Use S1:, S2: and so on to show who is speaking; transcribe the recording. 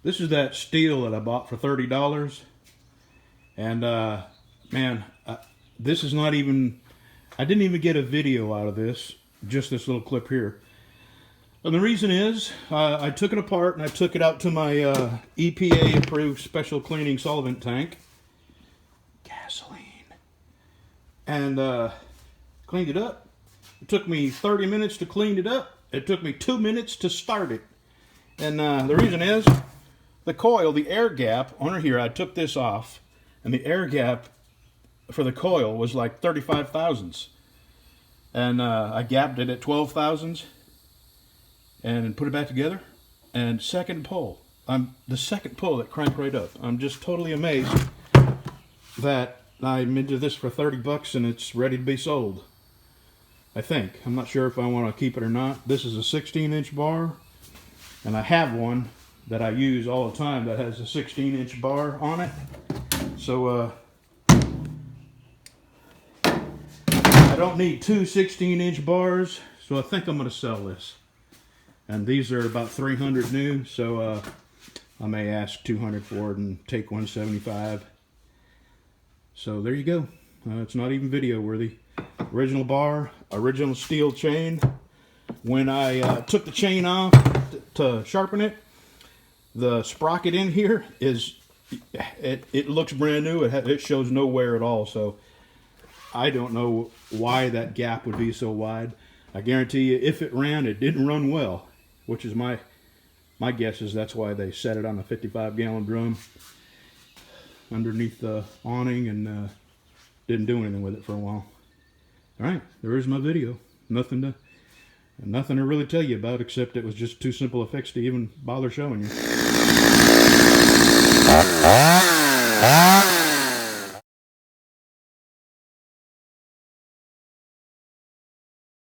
S1: This is that Stihl that I bought for $30. And man, this is not even, I didn't even get a video out of this, just this little clip here. And the reason is, I took it apart and I took it out to my EPA approved special cleaning solvent tank. Gasoline. And cleaned it up. It took me 30 minutes to clean it up. It took me 2 minutes to start it. And the reason is, the coil, the air gap under here, I took this off, and the air gap for the coil was like 35 thousandths. And I gapped it at 12 thousandths and put it back together. And second pull, the second pull it cranked right up. I'm just totally amazed that I'm into this for 30 bucks and it's ready to be sold. I think. I'm not sure if I want to keep it or not. This is a 16-inch bar, and I have one that I use all the time that has a 16-inch bar on it. So I don't need two 16-inch bars, so I think I'm going to sell this. And these are about 300 new, so I may ask 200 for it and take 175. So there you go. It's not even video worthy. Original bar, original steel chain. When I took the chain off to sharpen it, the sprocket in here is, it looks brand new. It shows no wear at all. So I don't know why that gap would be so wide. I guarantee you, if it ran, it didn't run well, which is my guess is that's why they set it on a 55-gallon drum underneath the awning and didn't do anything with it for a while. All right, there is my video. Nothing to really tell you about, except it was just too simple a fix to even bother showing you.